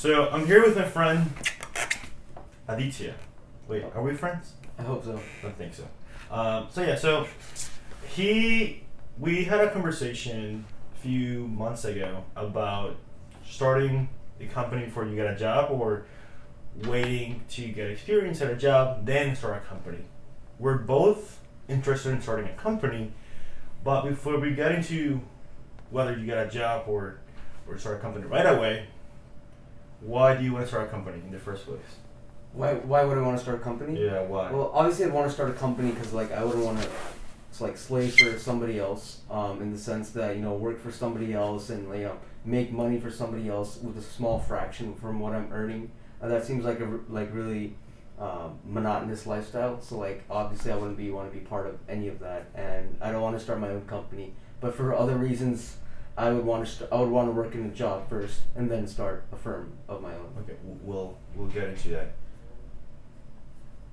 So I'm here with my friend Aditya. Wait, are we friends? I hope so. I don't think so. So we had a conversation a few months ago about starting a company before you get a job, or waiting to get experience at a job, then start a company. We're both interested in starting a company, but before we get into whether you get a job or start a company right away, why do you want to start a company in the first place? Why would I want to start a company? Yeah, why? Well, obviously I'd want to start a company because I wouldn't want to slave for somebody else, in the sense that work for somebody else and make money for somebody else with a small fraction from what I'm earning. That seems like a really monotonous lifestyle. So obviously I wouldn't want to be part of any of that, and I don't want to start my own company. But for other reasons, I would want to work in a job first and then start a firm of my own. Okay, we'll get into that.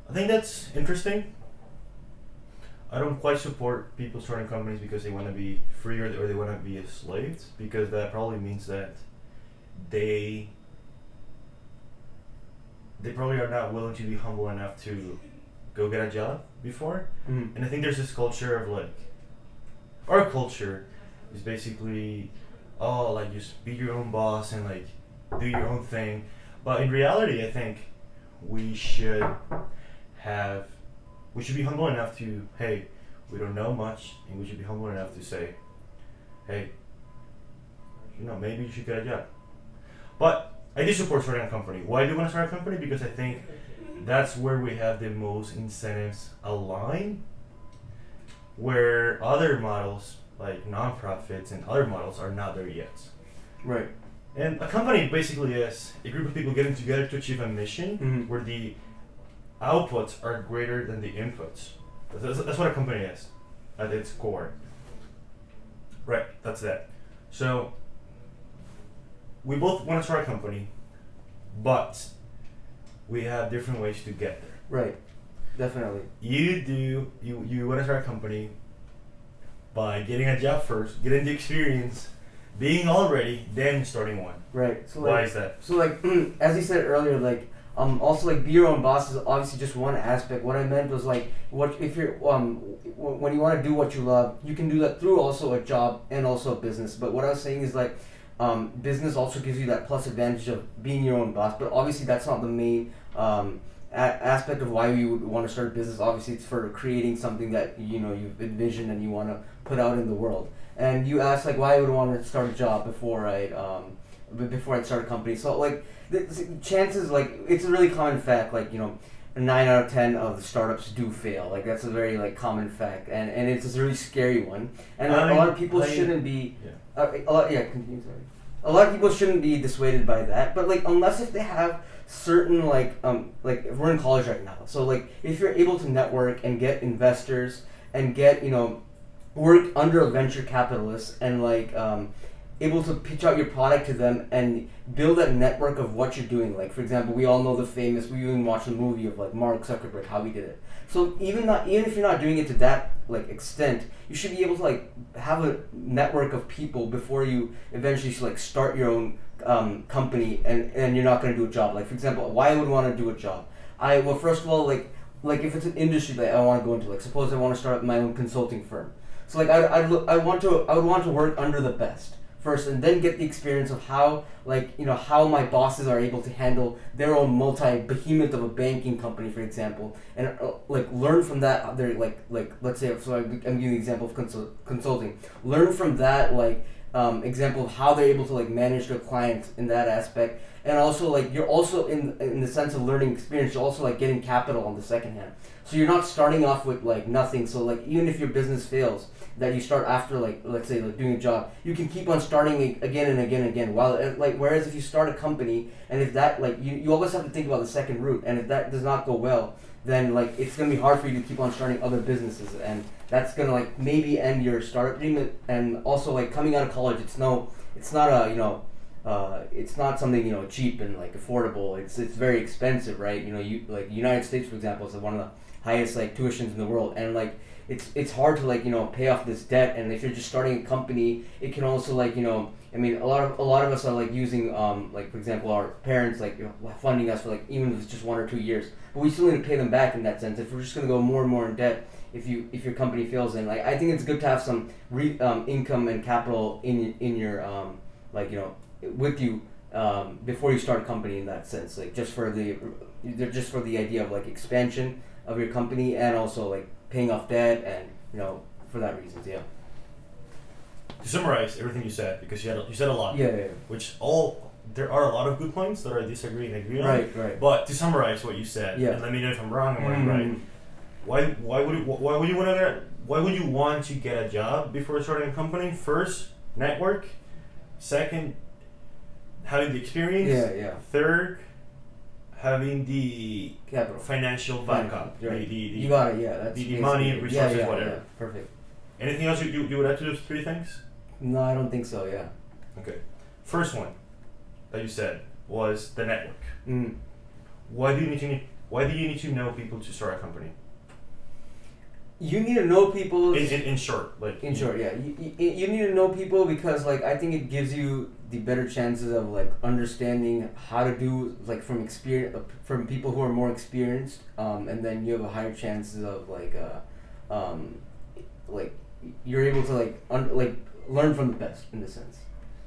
I think that's interesting. I don't quite support people starting companies because they want to be free or they want to be slaves, because that probably means that they probably are not willing to be humble enough to go get a job before. Mm-hmm. And I think there's this culture of our culture is basically, just be your own boss and do your own thing. But in reality, I think we should be humble enough to, hey, we don't know much, and we should be humble enough to say, hey, maybe you should get a job. But I do support starting a company. Why do you want to start a company? Because I think that's where we have the most incentives aligned, where other models, like nonprofits and other models, are not there yet. Right. And a company basically is a group of people getting together to achieve a mission, Mm-hmm. where the outputs are greater than the inputs. That's what a company is at its core. Right, that's that. So we both want to start a company, but we have different ways to get there. Right. Definitely. You want to start a company by getting a job first, getting the experience, being all ready, then starting one. Right. So why is that? So as you said earlier, also be your own boss is obviously just one aspect. What I meant was what if you're when you want to do what you love, you can do that through also a job and also a business. But what I was saying is business also gives you that plus advantage of being your own boss. But obviously that's not the main aspect of why you would want to start a business. Obviously it's for creating something that you've envisioned and you want to put out in the world. And you asked why I would want to start a job before I'd start a company. So the chances, it's a really common fact, 9 out of 10 of the startups do fail. That's a very common fact, and it's a really scary one. And a lot of people shouldn't be. Yeah. Continue. Sorry. A lot of people shouldn't be dissuaded by that, but unless if they have certain if we're in college right now, so if you're able to network and get investors and get work under a venture capitalist and able to pitch out your product to them and build that network of what you're doing. For example, we all know we even watched the movie of Mark Zuckerberg, how he did it. So even if you're not doing it to that extent, you should be able to have a network of people before you eventually start your own company and you're not going to do a job. For example, why I would want to do a job? First of all, if it's an industry that I want to go into, suppose I want to start my own consulting firm. So I would want to work under the best first, and then get the experience of how how my bosses are able to handle their own multi-behemoth of a banking company, for example, and learn from that. They're let's say, so I'm giving the example of consulting. Learn from that example of how they're able to manage their clients in that aspect, and also you're also in the sense of learning experience, you're also getting capital on the second hand. So you're not starting off with nothing. So even if your business fails, that you start after let's say doing a job, you can keep on starting again and again and again. While whereas if you start a company and if that you always have to think about the second route, and if that does not go well, then it's gonna be hard for you to keep on starting other businesses, and that's gonna maybe end your startup dream. And also coming out of college, it's not something cheap and affordable. It's very expensive, right? United States, for example, is one of the highest tuitions in the world, and it's hard to pay off this debt. And if you're just starting a company, it can also I mean, a lot of us are like using like for example our parents like funding us for like even if it's just 1 or 2 years, but we still need to pay them back in that sense. If we're just gonna go more and more in debt, if your company fails, then like I think it's good to have some income and capital in your like with you before you start a company in that sense, like just for the idea of like expansion of your company and also like paying off debt and for that reasons. Yeah. To summarize everything you said, because you said a lot. Yeah. Which there are a lot of good points that I disagree and agree on. Right. But to summarize what you said, and let me know if I'm wrong or I'm right. Why would you want to get a job before starting a company? First, network. Second, having the experience. Yeah. Third, having the capital, financial backup. Right. You got it. Yeah. That's the money, resources, whatever. Yeah. Perfect. Anything else you would add to those 3 things? No, I don't think so. Yeah. Okay. First one that you said was the network. Mm. Why do you need to know people to start a company? You need to know people. In short, like. In short, yeah. You need to know people because like I think it gives you the better chances of like understanding how to do like from experience from people who are more experienced, and then you have a higher chances of like you're able to like learn from the best in the sense.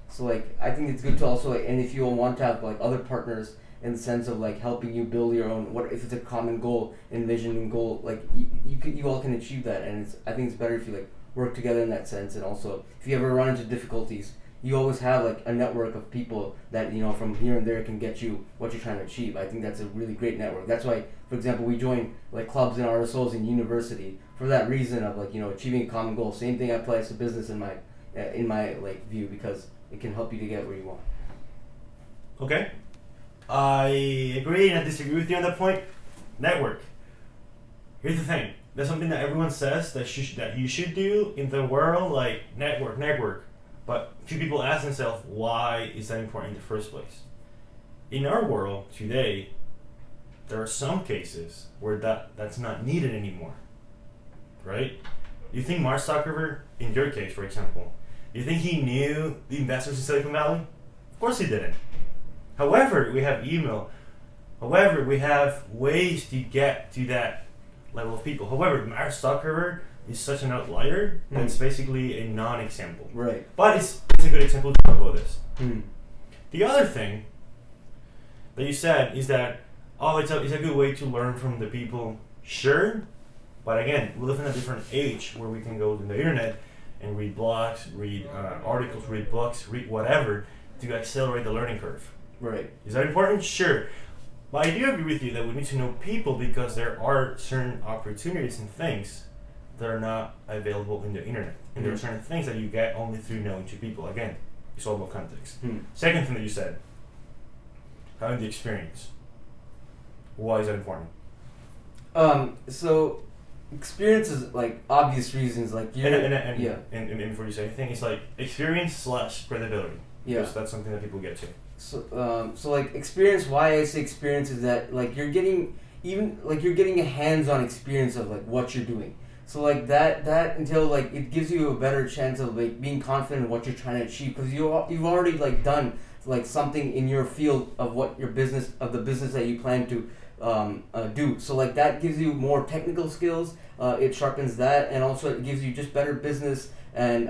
So like I think it's good to also like, and if you want to have like other partners in the sense of like helping you build your own, what if it's a common goal and vision and goal, like you all can achieve that, and I think it's better if you like work together in that sense. And also if you ever run into difficulties, you always have like a network of people that from here and there can get you what you're trying to achieve. I think that's a really great network. That's why, for example, we join like clubs and RSOs in university for that reason of like achieving a common goal. Same thing applies to business in my like view, because it can help you to get where you want. Okay, I agree and I disagree with you on that point. Network. Here's the thing. That's something that everyone says that you should do in the world, like network. But few people ask themselves, why is that important in the first place? In our world today, there are some cases where that's not needed anymore, right? You think Mark Zuckerberg, in your case, for example, you think he knew the investors in Silicon Valley? Of course he didn't. However, we have email. However, we have ways to get to that level of people. However, Mark Zuckerberg is such an outlier that it's basically a non-example. Right. But it's a good example to talk about this. The other thing that you said is that, it's a good way to learn from the people. Sure. But again, we live in a different age where we can go to the internet and read blogs, read articles, read books, read whatever to accelerate the learning curve. Right. Is that important? Sure. But I do agree with you that we need to know people because there are certain opportunities and things that are not available in the internet. And there are certain things that you get only through knowing two people. Again, it's all about context. Second thing that you said, having the experience. Why is that important? So experience is like obvious reasons, like and before you say anything, it's like experience / credibility. Yeah. Because that's something that people get to. So like experience, why I say experience is that like you're getting a hands-on experience of like what you're doing. So like that until like it gives you a better chance of like being confident in what you're trying to achieve, because you've already like done like something in your field of what your business of the business that you plan to do. So like that gives you more technical skills. It sharpens that, and also it gives you just better business and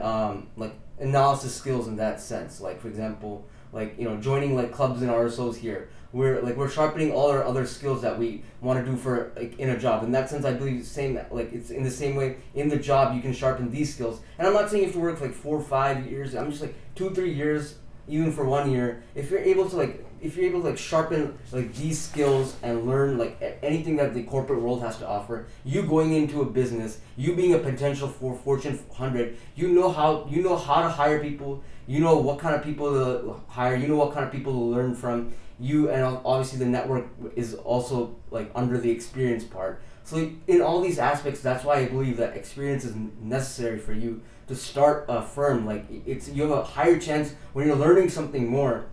like analysis skills in that sense. Like for example, like joining like clubs and RSOs here, we're sharpening all our other skills that we want to do for like in a job. In that sense, I believe it's in the same way in the job you can sharpen these skills. And I'm not saying you have to work like 4 or 5 years. I'm just like 2-3 years, even for 1 year. If you're able to sharpen like these skills and learn like anything that the corporate world has to offer, you going into a business, you being a potential for Fortune 100, you know how to hire people, you know what kind of people to hire, you know what kind of people to learn from. You, and obviously the network is also like under the experience part. So in all these aspects, that's why I believe that experience is necessary for you to start a firm. Like you have a higher chance when you're learning something more.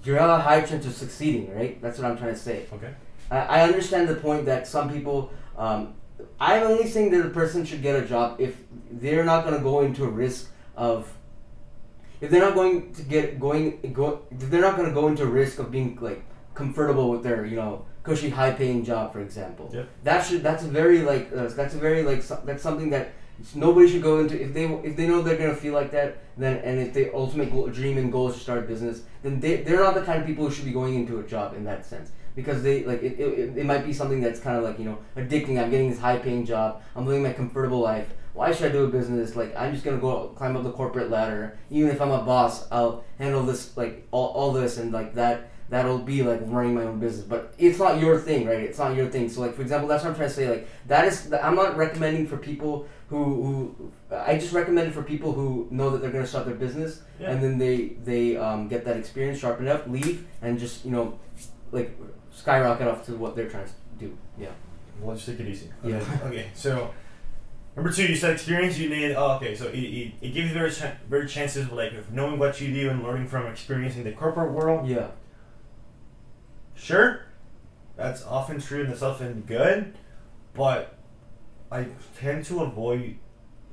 You have a higher chance of succeeding, right? That's what I'm trying to say. Okay. I understand the point that some people. I'm only saying that a person should get a job if they're not going to go into a risk of. if they're not going to if they're not going to go into risk of being like comfortable with their cushy high paying job, for example. Yep. That's something that nobody should go into. If they know they're gonna feel like that, then and if their ultimate dream and goal is to start a business, then they're not the kind of people who should be going into a job in that sense, because they like it might be something that's kind of like addicting. I'm getting this high paying job. I'm living my comfortable life. Why should I do a business? Like, I'm just gonna go climb up the corporate ladder. Even if I'm a boss, I'll handle this like all this and like that. That'll be like running my own business, but it's not your thing, right? It's not your thing. So, like, for example, that's what I'm trying to say. Like, I'm not recommending for people who I just recommend it for people who know that they're gonna start their business, and then they get that experience, sharpen it up, leave, and just like skyrocket off to what they're trying to do. Yeah. Well, just take it easy. Yeah. Okay. So, number 2, you said experience. You need. Oh, okay. So it gives you very chances of like of knowing what you do and learning from experience in the corporate world. Yeah. Sure, that's often true and that's often good, but I tend to avoid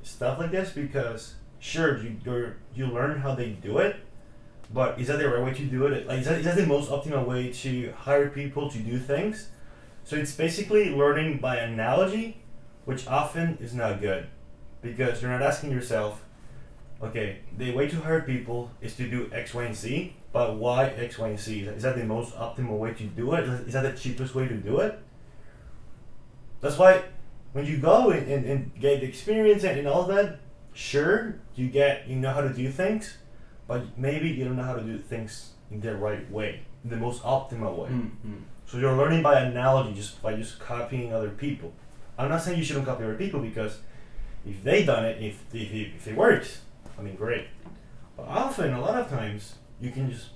stuff like this because sure you learn how they do it, but is that the right way to do it? Like, is that the most optimal way to hire people to do things? So it's basically learning by analogy, which often is not good because you're not asking yourself, okay, the way to hire people is to do X, Y, and Z. But why X, Y, and Z? Is that the most optimal way to do it? Is that the cheapest way to do it? That's why when you go and get the experience and all that, sure, you know how to do things, but maybe you don't know how to do things in the right way, in the most optimal way. Mm-hmm. So you're learning by analogy, by copying other people. I'm not saying you shouldn't copy other people because if they done it, if it works, I mean, great. But often, a lot of times, you can just,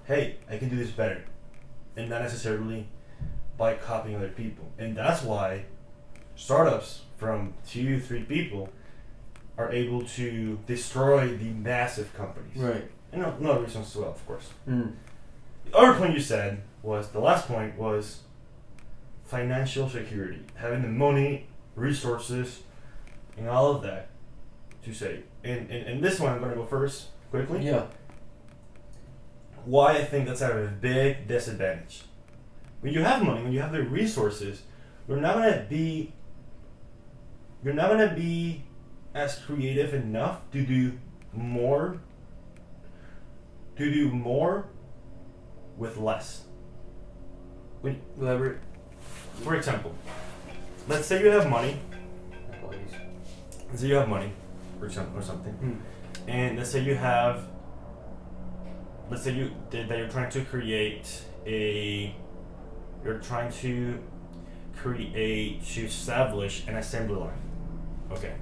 hey, I can do this better. And not necessarily by copying other people. And that's why startups from 2-3 people are able to destroy the massive companies. Right. And no other reasons as well, of course. Mm. The other point you said the last point was financial security. Having the money, resources, and all of that to save. And this one, I'm going to go first, quickly. Yeah. Why I think that's a big disadvantage. When you have money, when you have the resources, you're not gonna be as creative enough to do more with less. Elaborate. For example, let's say you have money. Let's say you have money, for example, or something, and let's say you're trying to establish an assembly line. Okay.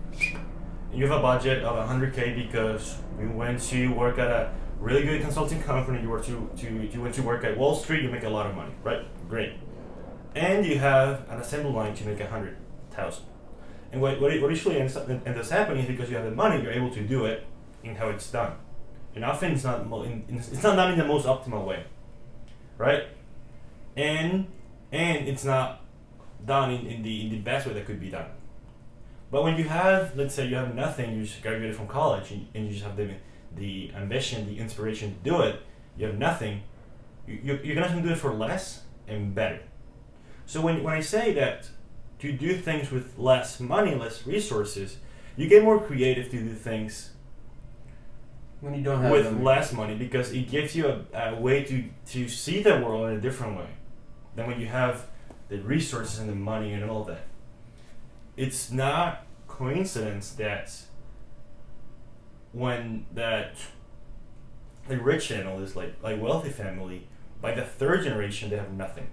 And you have a budget of $100K because you went to work at a really good consulting company. You went to work at Wall Street. You make a lot of money, right? Great. And you have an assembly line to make 100,000. And what usually ends up happening is because you have the money, you're able to do it in how it's done. And often it's not done in the most optimal way, right? And it's not done in the best way that could be done. But when you have, let's say you have nothing, you just graduated from college and you just have the ambition, the inspiration to do it, you have nothing, you can actually do it for less and better. So when I say that to do things with less money, less resources, you get more creative to do things when you don't have with them. less money because it gives you a way to see the world in a different way than when you have the resources and the money and all that. It's not coincidence that when that like rich families, like wealthy family, by the third generation they have nothing.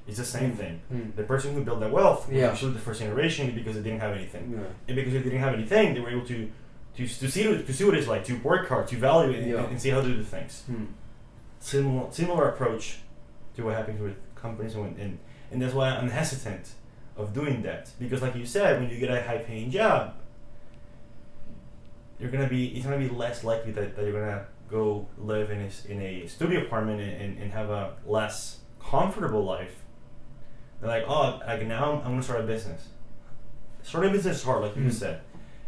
It's the same thing. The person who built that wealth was actually the first generation because they didn't have anything. Yeah. And because they didn't have anything, they were able to see what it's like, to work hard, to value it, and see how to do things. Similar approach to what happens with companies, and that's why I'm hesitant of doing that. Because like you said, when you get a high-paying job, it's gonna be less likely that you're gonna go live in a studio apartment and have a less comfortable life. They're like, now I'm gonna start a business. Starting a business is hard, like you just said,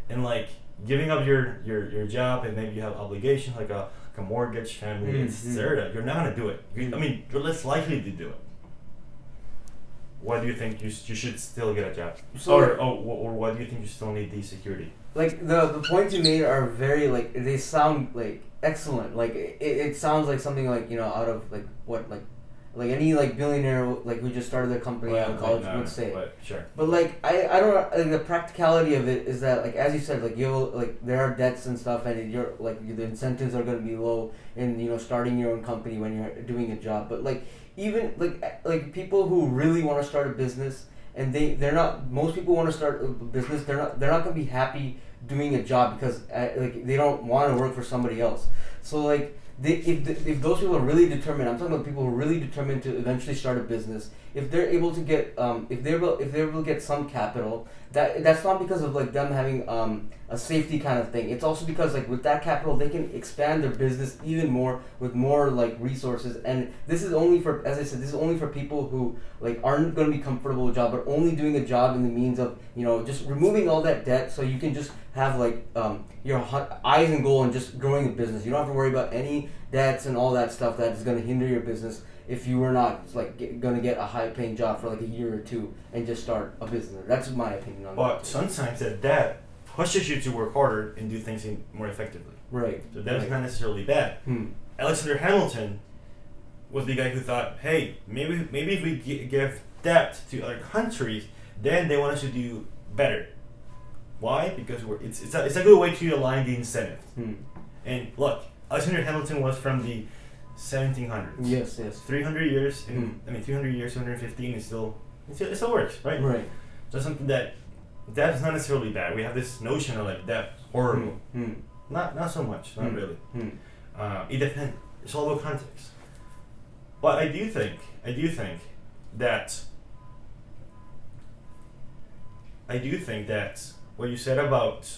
and like giving up your job and maybe you have obligations like a mortgage, family, etc. You're not gonna do it. You're less likely to do it. Why do you think you should still get a job? Or why do you think you still need the security? Like the points you made are very like they sound like excellent. Like it sounds like something like out of like what like any like billionaire like who just started their company out of college would say. But sure. But like I don't like the practicality of it is that like as you said like there are debts and stuff and you're like the incentives are going to be low in starting your own company when you're doing a job. But like even like people who really want to start a business and they're not most people want to start a business they're not going to be happy doing a job because like they don't want to work for somebody else. So like if those people are really determined, I'm talking about people who are really determined to eventually start a business. If they're able to get, if they're able to get some capital, that's not because of like them having a safety kind of thing. It's also because like with that capital, they can expand their business even more with more like resources. And this is only for, as I said, this is only for people who like aren't going to be comfortable with a job, but only doing a job in the means of just removing all that debt, so you can just have like your eyes and goal and just growing a business. You don't have to worry about any debts and all that stuff that is going to hinder your business if you were not like going to get a high paying job for like a year or two and just start a business. That's my opinion on that. But sometimes that debt pushes you to work harder and do things more effectively. Right. So that's not necessarily bad. Alexander Hamilton was the guy who thought, hey, maybe if we give debt to other countries, then they want us to do better. Why? Because it's a good way to align the incentives. And look, Alexander Hamilton was from the 1700s. Yes. 300 years. 300 years, 215 is still it still works, right? Right. So something that is not necessarily bad. We have this notion of like debt horrible. Not so much. Not really. It depends. It's all about context. But I do think that what you said about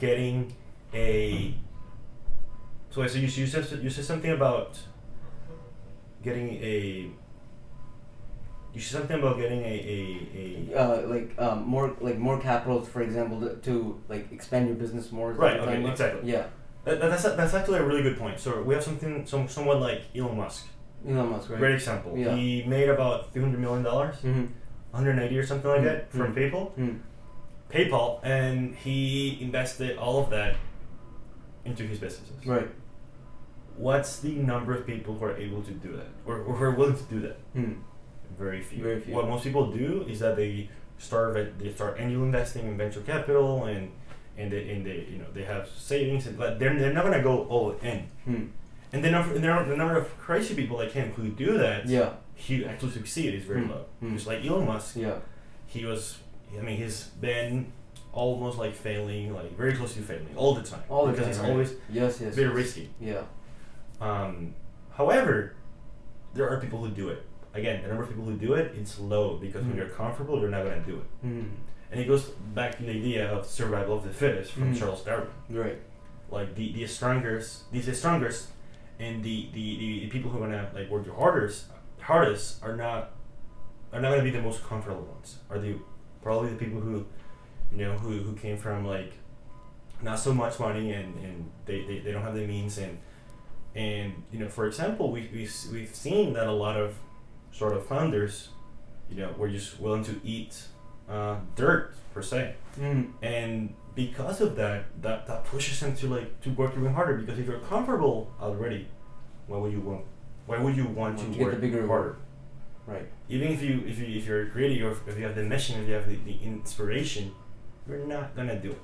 getting a so you said something about getting a more capital, for example, to like expand your business more. Right. Okay. Exactly. Yeah. That's actually a really good point. So we have someone like Elon Musk. Right? Great example. Yeah. He made about $300 million, 180 or something like that from PayPal, and he invested all of that into his businesses. Right. What's the number of people who are able to do that, or who are willing to do that? Very few. Very few. What most people do is that they start angel investing in venture capital, and they have savings, but they're not gonna go all in. And the number of crazy people like him who do that, he actually succeed is very low. Just like Elon Musk, he's been almost like failing, like very close to failing all the time. Because it's always very risky. Yeah. However, there are people who do it. Again, the number of people who do it, it's low because when you're comfortable, you're not going to do it. And it goes back to the idea of survival of the fittest from Charles Darwin. Right. Like the strongest, and the people who are going to like work the hardest are not going to be the most comfortable ones. Are probably the people who came from like not so much money and they don't have the means and for example we've seen that a lot of sort of founders were just willing to eat dirt per se, and because of that pushes them to work even harder, because if you're comfortable already, why would you want to work harder? Right. Even if you're creative, or if you have the mission, if you have the inspiration, you're not gonna do it.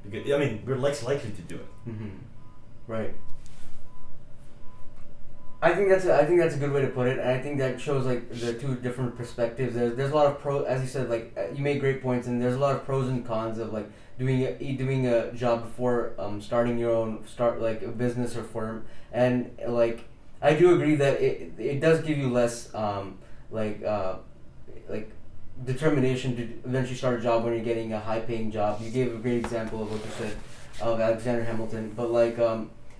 Because you're less likely to do it. Right. I think that's a good way to put it, and I think that shows like the two different perspectives. There's a lot of pros, as you said, like you made great points, and there's a lot of pros and cons of like doing a job before starting your own like a business or firm, and like I do agree that it does give you less like determination to eventually start a job when you're getting a high paying job. You gave a great example of what you said of Alexander Hamilton, but like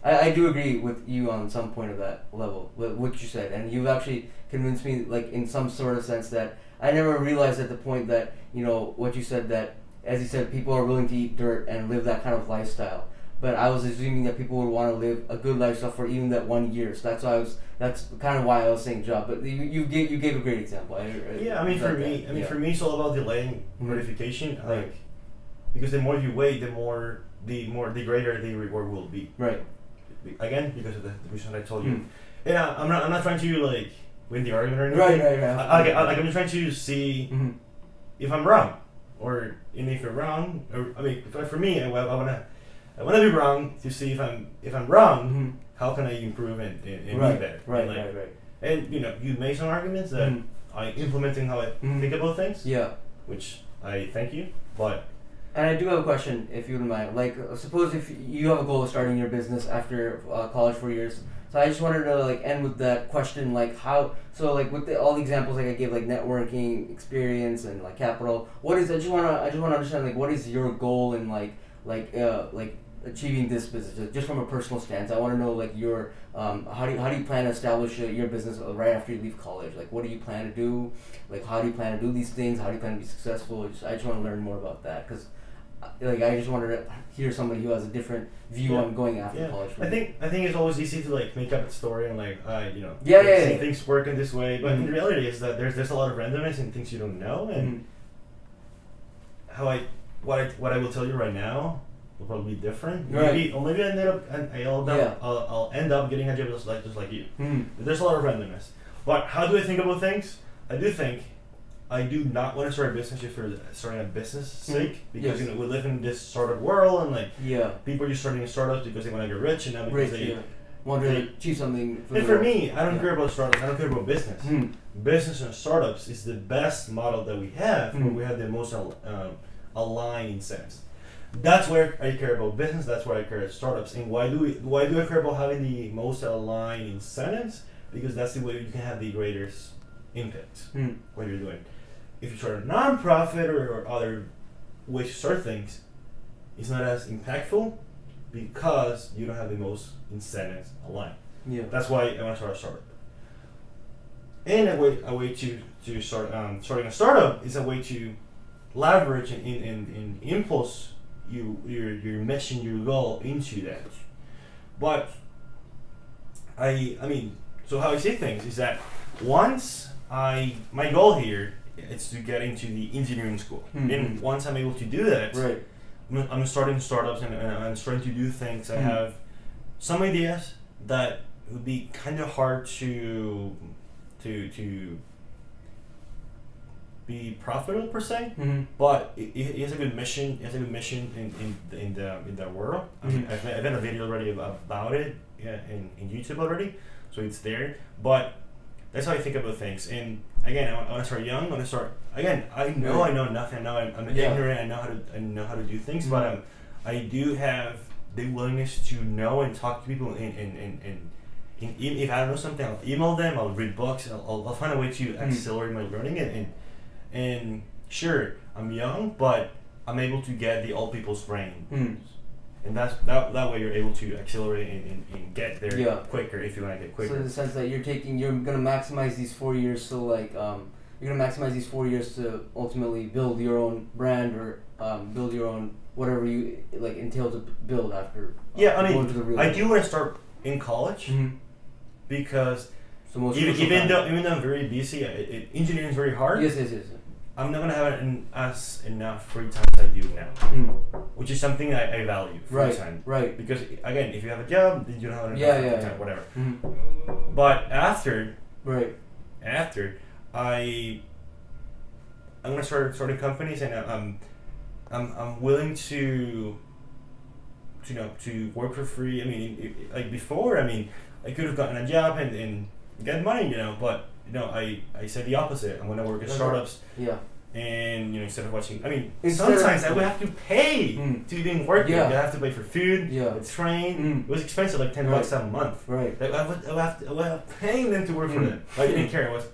I do agree with you on some point of that level, what you said, and you've actually convinced me, like in some sort of sense, that I never realized at the point that what you said, that as you said, people are willing to eat dirt and live that kind of lifestyle. But I was assuming that people would want to live a good lifestyle for even that 1 year. So that's kind of why I was saying job. But you gave a great example. For me, it's all about delaying gratification. Like, because the more you wait, the greater the reward will be. Right. Again, because of the reason I told you. Yeah, I'm not trying to like win the argument or anything. Right. I'm trying to see if I'm wrong, and if you're wrong, for me, I wanna be wrong to see if I'm wrong. How can I improve and be better? Right. And you made some arguments that I implementing how I think about things. Yeah. Which I thank you, but. And I do have a question, if you wouldn't mind. Like, suppose if you have a goal of starting your business after college 4 years. So I just wanted to like end with that question, like how. So like with all the examples like I gave, like networking, experience, and like capital. What is? I just wanna understand like what is your goal in like achieving this business, just from a personal stance. I want to know like your how do you plan to establish your business right after you leave college? Like what do you plan to do? Like how do you plan to do these things? How do you plan to be successful? I just want to learn more about that because like I just wanted to hear somebody who has a different view on going after college. I think it's always easy to like make up a story and like things work in this way, but in reality is that there's a lot of randomness and things you don't know, and what I will tell you right now will probably be different. Maybe I'll end up getting a job just like you. There's a lot of randomness. But how do I think about things? I do not want to start a business just for starting a business sake, because we live in this sort of world and like people are just starting startups because they want to get rich and not because they want to achieve something. For me, I don't care about startups. I don't care about business. Business and startups is the best model that we have, where we have the most aligned incentives. That's where I care about business. That's where I care about startups. And why do I care about having the most aligned incentives? Because that's the way you can have the greatest impact what you're doing. If you start a non-profit or other ways to start things, it's not as impactful because you don't have the most incentives aligned. Yeah. That's why I want to start a startup. And a way to start starting a startup is a way to leverage and impulse your mission, your goal into that. But so how I see things is that once my goal here is to get into the engineering school, and once I'm able to do that, I'm starting startups and I'm starting to do things. I have some ideas that would be kind of hard to be profitable per se, but it has a good mission. It has a good mission in the world. I've done a video already about it in YouTube already, so it's there. But that's how I think about things. And again, I want to start young. I want to start again. I know nothing. I know I'm ignorant. I know how to do things, but I do have the willingness to know and talk to people. And if I don't know something, I'll email them. I'll read books. I'll find a way to accelerate my learning. And sure, I'm young, but I'm able to get the old people's brain. And that way you're able to accelerate and get there quicker if you want to get quicker. So in the sense that you're going to maximize these 4 years, so like you're going to maximize these 4 years to ultimately build your own brand or build your own whatever you like entail to build after. Going to the real I do want to start in college because even though I'm very busy, engineering is very hard. Yes. I'm not gonna have enough free time as I do now, which is something I value. Free time, Because again, if you have a job, then you don't have enough free time, whatever. But after, I'm gonna start starting companies, and I'm willing to work for free. I mean, like before, I could have gotten a job and get money, but. I said the opposite. I'm gonna work at startups. And instead of watching, sometimes I would have to pay to even work. I have to pay for food, train. It was expensive, like $10 a month. Like, I would have paying them to work for them. I didn't care. I was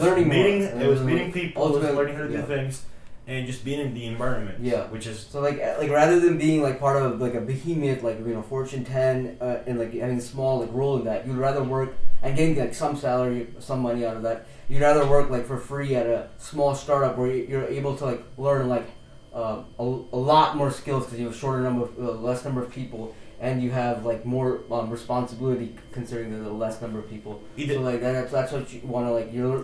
learning meeting. I was meeting people. I was learning how to do things. And just being in the environment, which is so like rather than being like part of like a behemoth like Fortune 10 and like having a small like role in that, you'd rather work and getting like some salary, some money out of that. You'd rather work like for free at a small startup where you're able to like learn like a lot more skills because you have a shorter number of less number of people, and you have like more responsibility considering the less number of people. So like that's what you want to like. You're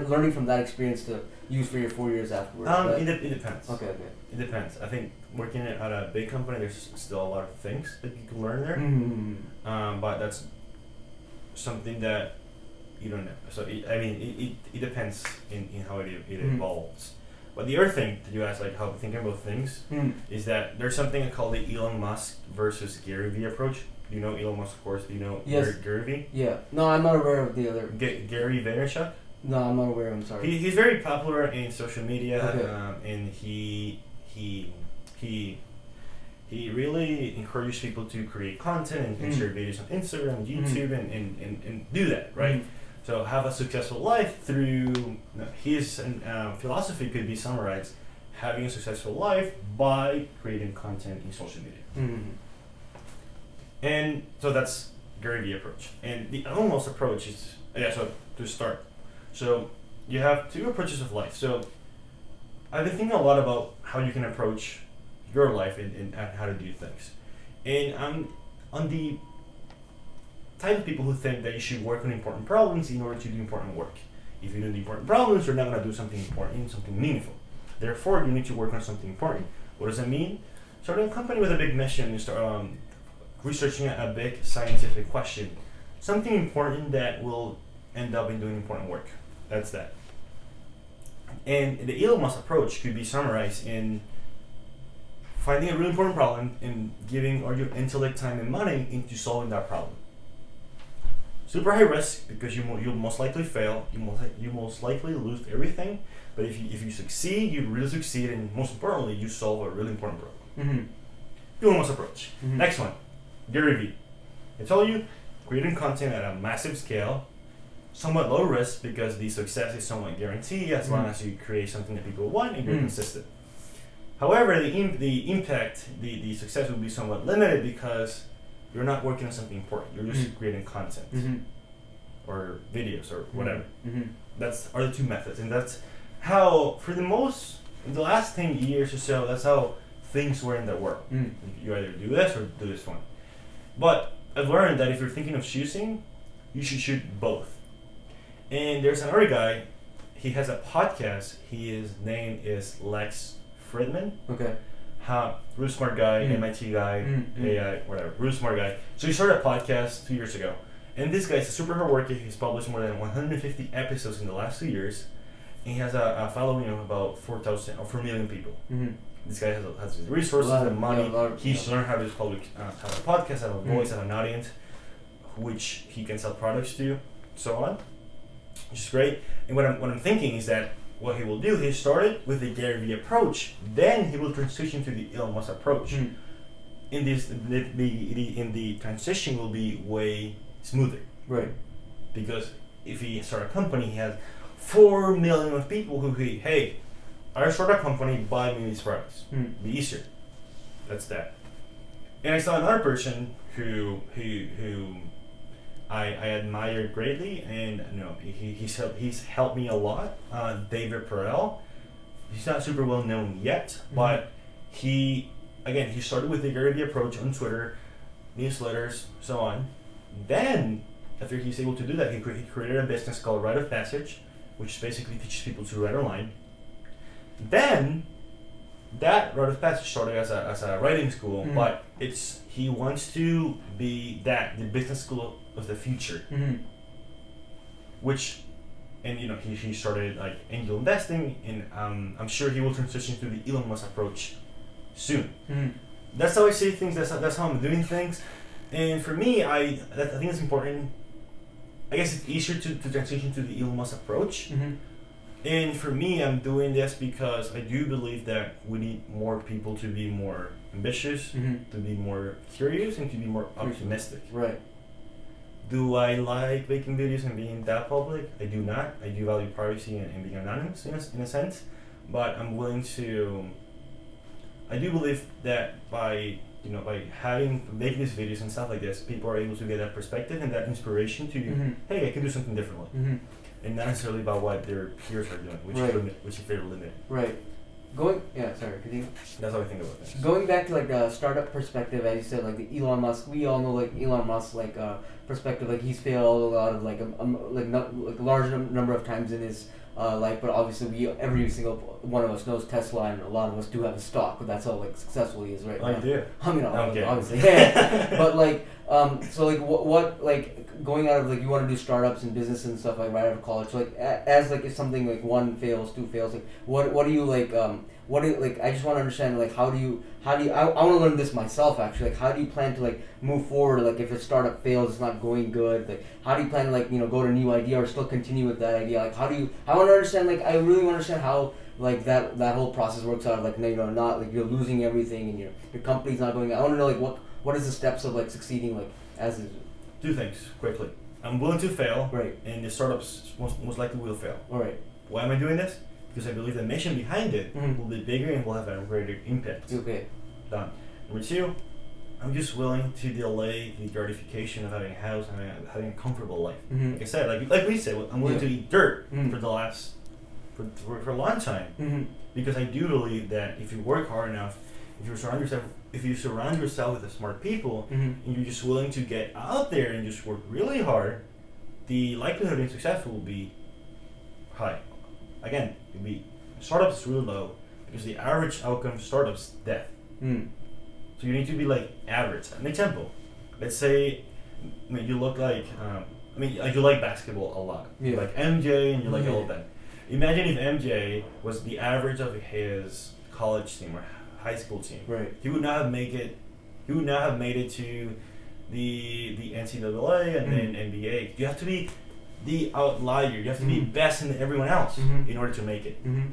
learning from that experience to use for your 4 years afterwards. It depends. Okay. It depends. I think working at a big company, there's still a lot of things that you can learn there. Mm-hmm. But that's something that you don't know. So it depends in how it evolves. But the other thing that you asked, like how thinking about things, is that there's something called the Elon Musk versus Gary Vee approach. Do you know Elon Musk, of course? Do you know Gary Vee? Yeah. No, I'm not aware of the other. Gary Vaynerchuk? No, I'm not aware. I'm sorry. He's very popular in social media, Okay. and he really encourages people to create content and share videos on Instagram, YouTube, and do that, right? So have a successful life through his philosophy could be summarized: having a successful life by creating content in social media. And so that's Gary Vee approach. And the almost approach is so to start. So you have two approaches of life. So I've been thinking a lot about how you can approach your life and how to do things. And I'm on the type of people who think that you should work on important problems in order to do important work. If you do the important problems, you're not going to do something important, something meaningful. Therefore, you need to work on something important. What does that mean? Starting a company with a big mission, you start researching a big scientific question. Something important that will end up in doing important work. That's that. And the Elon Musk approach could be summarized in finding a really important problem and giving all your intellect, time, and money into solving that problem. Super high risk because you'll most likely fail. You most likely lose everything. But if you succeed, you really succeed, and most importantly, you solve a really important problem. Elon Musk approach. Next one, Gary Vee. I told you, creating content at a massive scale, somewhat low risk because the success is somewhat guaranteed as long as you create something that people want and you're consistent. However, the impact, the success will be somewhat limited because you're not working on something important. You're just creating content or videos or whatever. That's are the two methods, and that's how in the last 10 years or so, that's how things were in the world. You either do this or do this one. But I've learned that if you're thinking of choosing, you should shoot both. And there's another guy, he has a podcast. His name is Lex Fridman. Okay. Really smart guy, MIT guy, AI, whatever. Really smart guy. So he started a podcast 2 years ago. And this guy's a super hard worker. He's published more than 150 episodes in the last 2 years. And he has a following of about 4 million people. This guy has the resources, the money. He's learned how to have a podcast, have a voice, have an audience, which he can sell products to, so on. Which is great. And what I'm thinking is that what he will do, he started with the Gary Vee approach, then he will transition to the Elon Musk approach. In the transition will be way smoother. Right. Because if he start a company, he has 4 million of people who hey, I start a company, buy me these products. Be easier. That's that. And I saw another person who I admire greatly, and he's helped me a lot. David Perel. He's not super well known yet, but he started with the Gary Vee approach on Twitter, newsletters, so on. Then, after he's able to do that, he created a business called Rite of Passage, which basically teaches people to write online. Then, that Rite of Passage started as a writing school, but he wants to be the business school of the future. Which, and he started like angel investing, and I'm sure he will transition to the Elon Musk approach soon. That's how I see things. That's how I'm doing things. And for me, I think it's important. I guess it's easier to transition to the Elon Musk approach. And for me, I'm doing this because I do believe that we need more people to be more ambitious, to be more curious, and to be more optimistic. Right. Do I like making videos and being that public? I do not. I do value privacy and being anonymous in a sense. But I'm willing to... I do believe that by making these videos and stuff like this, people are able to get that perspective and that inspiration to, hey, I can do something differently. And not necessarily about what their peers are doing, which is very limited. Right. Continue. That's how I think about this. Going back to like the startup perspective, as you said, like the Elon Musk, we all know like Elon Musk like perspective, like he's failed a lot of like a large number of times in his life, but obviously every single one of us knows Tesla, and a lot of us do have a stock, but that's how like successful he is right now. I do. I mean, Okay. obviously, yeah. But like, so like what like going out of like you want to do startups and business and stuff like right out of college, so, like as like if something like 1 fails, 2 fails, like what do you like what do you, like I just want to understand like how do you I want to learn this myself actually, like how do you plan to like move forward, like if a startup fails, it's not going good, like how do you plan to like go to a new idea or still continue with that idea, like I want to understand, like I really want to understand how like that whole process works out, like not like you're losing everything and your company's not going. I want to know like what is the steps of like succeeding, like as is. 2 things quickly. I'm willing to fail, Right. and the startups most likely will fail. All right. Why am I doing this? Because I believe the mission behind it Mhm. will be bigger and will have a greater impact. Okay. Done. Number 2, I'm just willing to delay the gratification of having a house and having a comfortable life. Mhm. Like I said, like we said, I'm willing Yeah. to eat dirt Mhm. for a long time, Mm-hmm. because I do believe that if you work hard enough, if you surround yourself with the smart people, Mm-hmm. and you're just willing to get out there and just work really hard, the likelihood of being successful will be high. Again, startups is really low because the average outcome of startups death. Mm. So you need to be like average. An example, let's say, you look like you like basketball a lot. Yeah. You like MJ and you like Yeah. all of that. Imagine if MJ was the average of his college team or high school team. Right. He would not have made it. He would not have made it to the NCAA and then NBA. You have to be the outlier. You have to be best than everyone else in order to make it. Mm-hmm.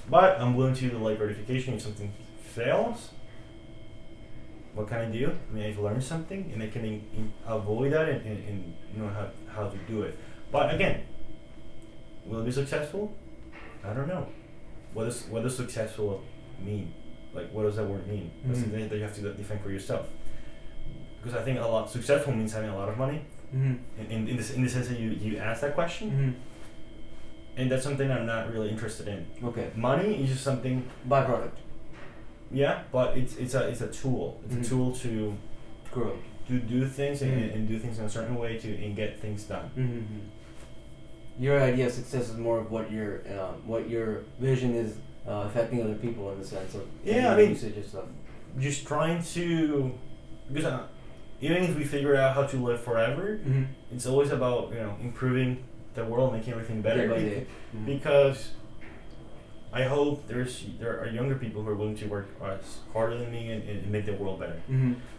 But I'm willing to delay gratification if something fails. What can I do? I mean, I've learned something, and I can avoid that and know how to do it. But again, will it be successful? I don't know. What does successful mean? Like, what does that word mean? That's the thing that you have to define for yourself. Because I think successful means having a lot of money. Mm-hmm. In the sense that you asked that question, and that's something I'm not really interested in. Okay. Money is just something. Byproduct. Yeah, but it's a tool. It's a tool to grow, to do things and do things in a certain way and get things done. Mm-hmm. Your idea of success is more of what your vision is affecting other people in the sense of usage and stuff. Just trying to, because even if we figure out how to live forever, it's always about improving the world, making everything better. Day by day. Because I hope there are younger people who are willing to work as harder than me and make the world better.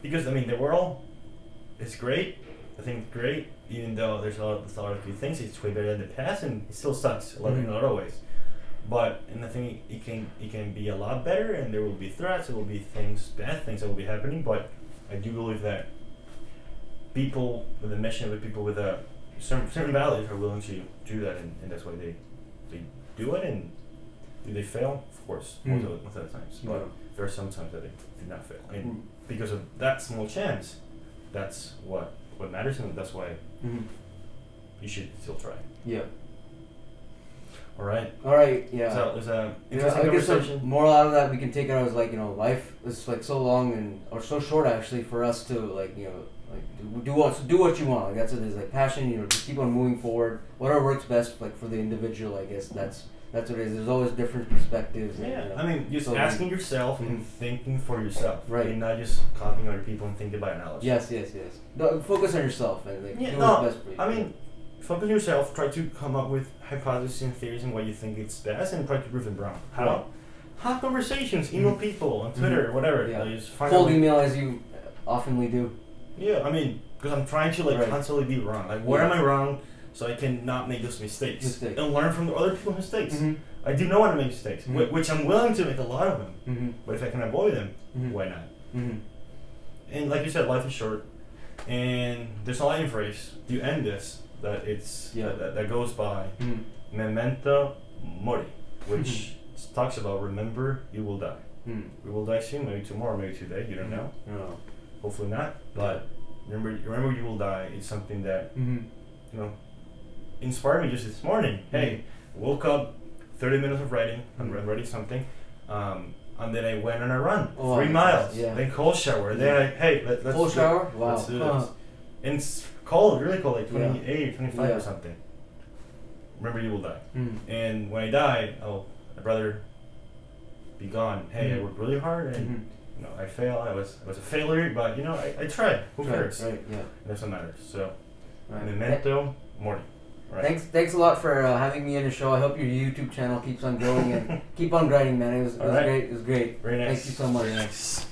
Because the world is great. I think it's great, even though there's a lot of good things. It's way better than the past, and it still sucks in a lot of ways. But I think it can be a lot better, and there will be threats. There will be bad things that will be happening. But I do believe that people with a mission, with people with certain values, are willing to do that, and that's why they do it. And do they fail? Of course, most of the times. But there are some times that they do not fail, and because of that small chance, that's what matters, and that's why you should still try. Yeah. All right. Yeah. So it was a I interesting guess conversation. moral out of that we can take out as life is so long or so short actually for us to do what you want. Like that's what it is. Like passion. Just keep on moving forward. Whatever works best for the individual. I guess that's what it is. There's always different perspectives. Yeah. And, just asking yourself and thinking for yourself. Right. And not just copying other people and thinking by analogy. Yes. No, focus on yourself and do what's best for you. Focus on yourself. Try to come up with hypotheses and theories and why you think it's best, and try to prove them wrong. How? Right. Have conversations. Email people on Twitter, whatever. Yeah. Just find Cold out email as you oftenly do. Yeah, because I'm trying to constantly be wrong. Like, where am I wrong, so I can not make those mistakes and learn from the other people's mistakes. I do know how to make mistakes, which I'm willing to make a lot of them. But if I can avoid them, why not? And like you said, life is short, and there's a Latin phrase. You end this that goes by memento mori, which talks about remember you will die. We will die soon, maybe tomorrow, maybe today. You don't know. No. Hopefully not. But remember you will die. It's something that inspired me just this morning. Hey, woke up, 30 minutes of writing. I'm writing something. And then I went on a run, Oh, 3 miles. yeah. Then cold shower. Then I, hey, let's Cold shower? Wow. Let's do this. And it's cold, really cold, like 28 or 25 Yeah. or something. Remember, you will die. Mm. And when I die, I'd rather be gone. Hey, I worked really hard, and Mm-hmm. I failed. I was a failure, but I tried. Who cares? Right, yeah. It doesn't matter. So, Right. memento mori. Right. Thanks a lot for having me on the show. I hope your YouTube channel keeps on growing and keep on grinding, man. It was All right. great. It was great. Very nice. Thank you so much. Very nice.